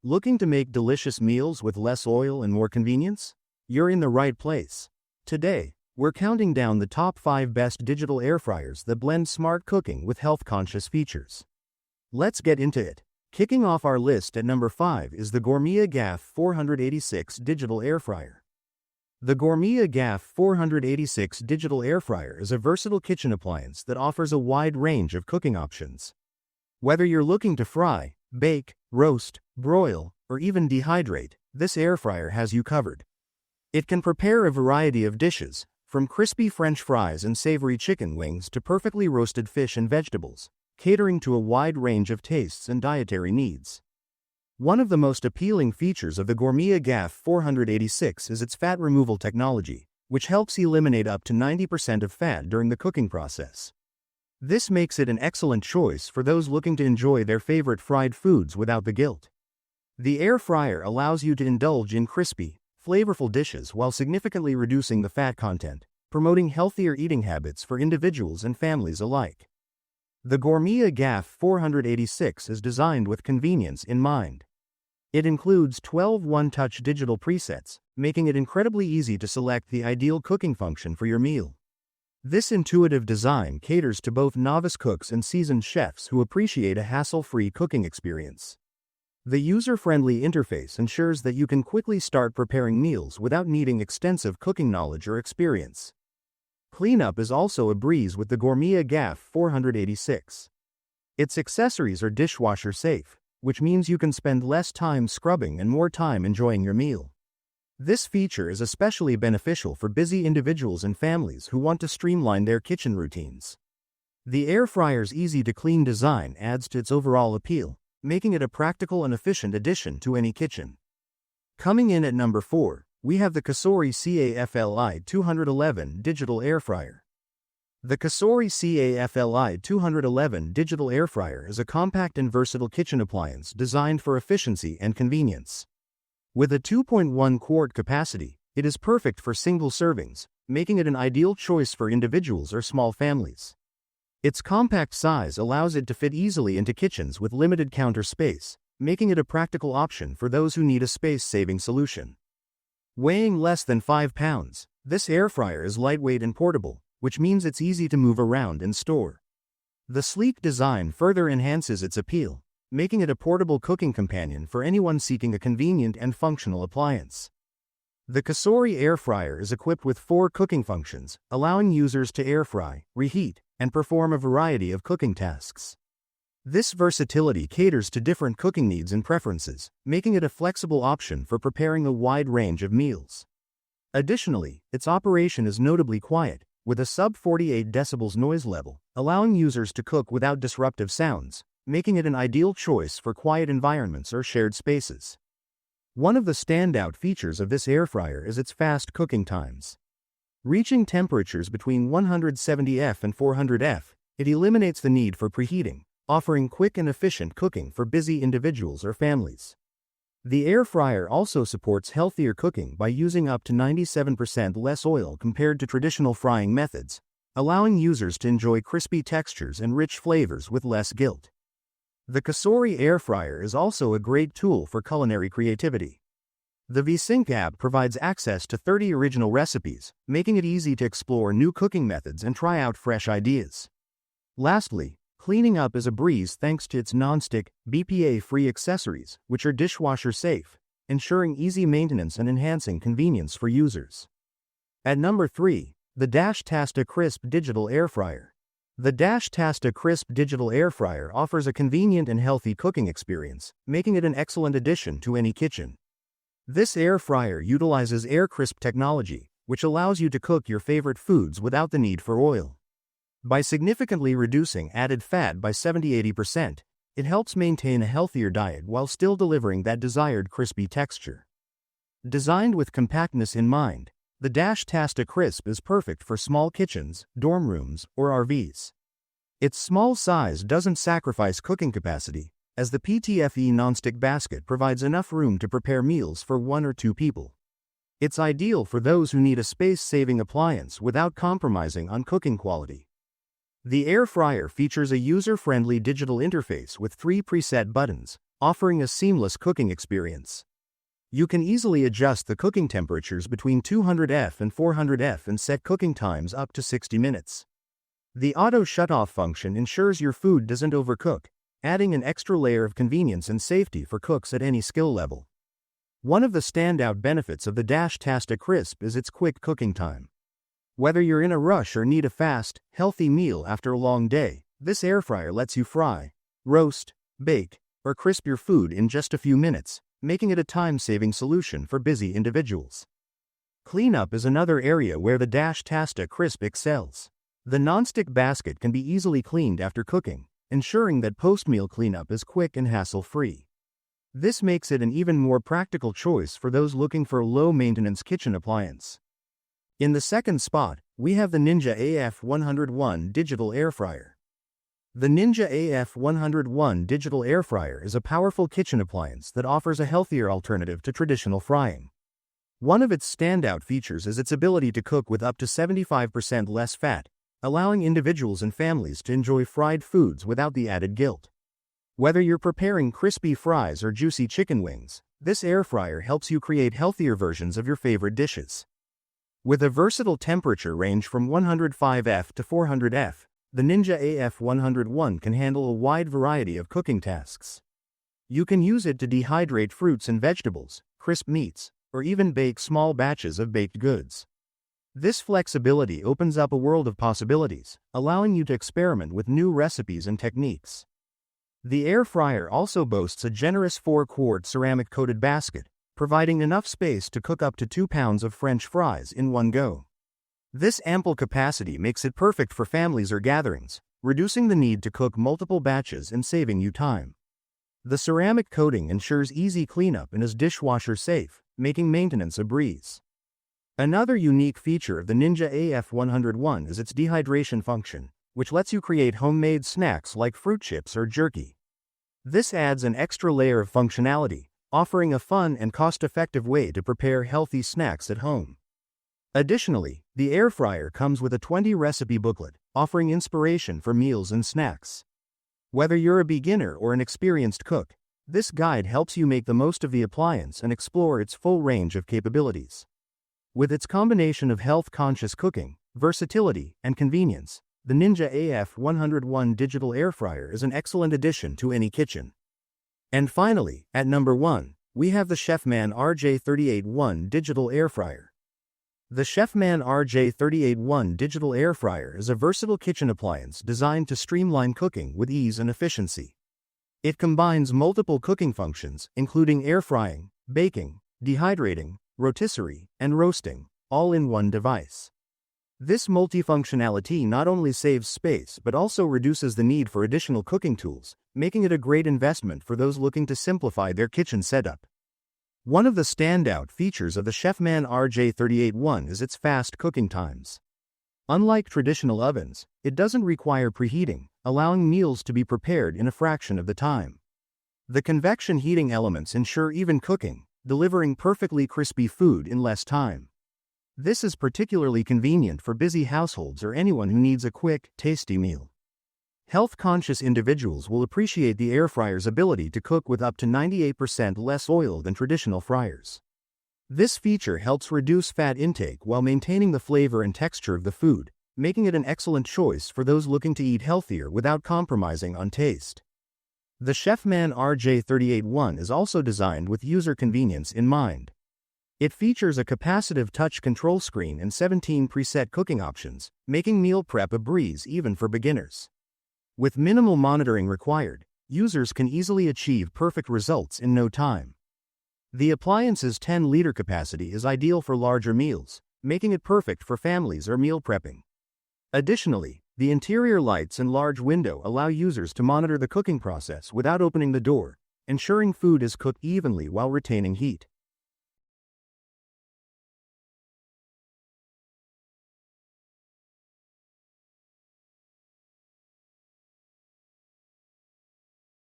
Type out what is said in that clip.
Looking to make delicious meals with less oil and more convenience? You're in the right place. Today, we're counting down the top 5 best digital air fryers that blend smart cooking with health-conscious features. Let's get into it. Kicking off our list at number 5 is the Gourmia GAF486 digital air fryer. The Gourmia GAF486 digital air fryer is a versatile kitchen appliance that offers a wide range of cooking options. Whether you're looking to fry, bake, roast, broil, or even dehydrate, this air fryer has you covered. It can prepare a variety of dishes, from crispy French fries and savory chicken wings to perfectly roasted fish and vegetables, catering to a wide range of tastes and dietary needs. One of the most appealing features of the Gourmia GAF486 is its fat removal technology, which helps eliminate up to 90% of fat during the cooking process. This makes it an excellent choice for those looking to enjoy their favorite fried foods without the guilt. The air fryer allows you to indulge in crispy, flavorful dishes while significantly reducing the fat content, promoting healthier eating habits for individuals and families alike. The Gourmia GAF486 is designed with convenience in mind. It includes 12 one-touch digital presets, making it incredibly easy to select the ideal cooking function for your meal. This intuitive design caters to both novice cooks and seasoned chefs who appreciate a hassle-free cooking experience. The user-friendly interface ensures that you can quickly start preparing meals without needing extensive cooking knowledge or experience. Cleanup is also a breeze with the Gourmia GAF486. Its accessories are dishwasher safe, which means you can spend less time scrubbing and more time enjoying your meal. This feature is especially beneficial for busy individuals and families who want to streamline their kitchen routines. The air fryer's easy-to-clean design adds to its overall appeal, making it a practical and efficient addition to any kitchen. Coming in at number 4, we have the Cosori CAF-LI211 digital air fryer. The Cosori CAF-LI211 digital air fryer is a compact and versatile kitchen appliance designed for efficiency and convenience. With a 2.1 quart capacity, it is perfect for single servings, making it an ideal choice for individuals or small families. Its compact size allows it to fit easily into kitchens with limited counter space, making it a practical option for those who need a space-saving solution. Weighing less than 5 pounds, this air fryer is lightweight and portable, which means it's easy to move around and store. The sleek design further enhances its appeal, making it a portable cooking companion for anyone seeking a convenient and functional appliance. The Cosori air fryer is equipped with 4 cooking functions, allowing users to air fry, reheat, and perform a variety of cooking tasks. This versatility caters to different cooking needs and preferences, making it a flexible option for preparing a wide range of meals. Additionally, its operation is notably quiet, with a sub-48 decibels noise level, allowing users to cook without disruptive sounds, making it an ideal choice for quiet environments or shared spaces. One of the standout features of this air fryer is its fast cooking times. Reaching temperatures between 170°F and 400°F, it eliminates the need for preheating, offering quick and efficient cooking for busy individuals or families. The air fryer also supports healthier cooking by using up to 97% less oil compared to traditional frying methods, allowing users to enjoy crispy textures and rich flavors with less guilt. The Cosori air fryer is also a great tool for culinary creativity. The VSync app provides access to 30 original recipes, making it easy to explore new cooking methods and try out fresh ideas. Lastly, cleaning up is a breeze thanks to its non-stick, BPA-free accessories, which are dishwasher safe, ensuring easy maintenance and enhancing convenience for users. At number 3, the Tasti-Crisp digital air fryer. The Tasti-Crisp digital air fryer offers a convenient and healthy cooking experience, making it an excellent addition to any kitchen. This air fryer utilizes air crisp technology, which allows you to cook your favorite foods without the need for oil. By significantly reducing added fat by 70–80%, it helps maintain a healthier diet while still delivering that desired crispy texture. Designed with compactness in mind, the Tasti-Crisp is perfect for small kitchens, dorm rooms, or RVs. Its small size doesn't sacrifice cooking capacity, as the PTFE nonstick basket provides enough room to prepare meals for 1 or 2 people. It's ideal for those who need a space-saving appliance without compromising on cooking quality. The air fryer features a user-friendly digital interface with 3 preset buttons, offering a seamless cooking experience. You can easily adjust the cooking temperatures between 200°F and 400°F and set cooking times up to 60 minutes. The auto shut-off function ensures your food doesn't overcook, adding an extra layer of convenience and safety for cooks at any skill level. One of the standout benefits of the Tasti-Crisp is its quick cooking time. Whether you're in a rush or need a fast, healthy meal after a long day, this air fryer lets you fry, roast, bake, or crisp your food in just a few minutes, making it a time-saving solution for busy individuals. Cleanup is another area where the Tasti-Crisp excels. The nonstick basket can be easily cleaned after cooking, ensuring that post-meal cleanup is quick and hassle-free. This makes it an even more practical choice for those looking for a low-maintenance kitchen appliance. In the second spot, we have the Ninja AF101 Digital Air Fryer. The Ninja AF101 Digital Air Fryer is a powerful kitchen appliance that offers a healthier alternative to traditional frying. One of its standout features is its ability to cook with up to 75% less fat, allowing individuals and families to enjoy fried foods without the added guilt. Whether you're preparing crispy fries or juicy chicken wings, this air fryer helps you create healthier versions of your favorite dishes. With a versatile temperature range from 105°F to 400°F, the Ninja AF101 can handle a wide variety of cooking tasks. You can use it to dehydrate fruits and vegetables, crisp meats, or even bake small batches of baked goods. This flexibility opens up a world of possibilities, allowing you to experiment with new recipes and techniques. The air fryer also boasts a generous 4-quart ceramic-coated basket, providing enough space to cook up to 2 pounds of French fries in one go. This ample capacity makes it perfect for families or gatherings, reducing the need to cook multiple batches and saving you time. The ceramic coating ensures easy cleanup and is dishwasher safe, making maintenance a breeze. Another unique feature of the Ninja AF101 is its dehydration function, which lets you create homemade snacks like fruit chips or jerky. This adds an extra layer of functionality, offering a fun and cost-effective way to prepare healthy snacks at home. Additionally, the air fryer comes with a 20-recipe booklet, offering inspiration for meals and snacks. Whether you're a beginner or an experienced cook, this guide helps you make the most of the appliance and explore its full range of capabilities. With its combination of health-conscious cooking, versatility, and convenience, the Ninja AF101 Digital Air Fryer is an excellent addition to any kitchen. And finally, at number 1, we have the Chefman RJ38-1 Digital Air Fryer. The Chefman RJ38-1 Digital Air Fryer is a versatile kitchen appliance designed to streamline cooking with ease and efficiency. It combines multiple cooking functions, including air frying, baking, dehydrating, rotisserie, and roasting, all in one device. This multifunctionality not only saves space but also reduces the need for additional cooking tools, making it a great investment for those looking to simplify their kitchen setup. One of the standout features of the Chefman RJ38-1 is its fast cooking times. Unlike traditional ovens, it doesn't require preheating, allowing meals to be prepared in a fraction of the time. The convection heating elements ensure even cooking, delivering perfectly crispy food in less time. This is particularly convenient for busy households or anyone who needs a quick, tasty meal. Health-conscious individuals will appreciate the air fryer's ability to cook with up to 98% less oil than traditional fryers. This feature helps reduce fat intake while maintaining the flavor and texture of the food, making it an excellent choice for those looking to eat healthier without compromising on taste. The Chefman RJ38-1 is also designed with user convenience in mind. It features a capacitive touch control screen and 17 preset cooking options, making meal prep a breeze even for beginners. With minimal monitoring required, users can easily achieve perfect results in no time. The appliance's 10-liter capacity is ideal for larger meals, making it perfect for families or meal prepping. Additionally, the interior lights and large window allow users to monitor the cooking process without opening the door, ensuring food is cooked evenly while retaining heat.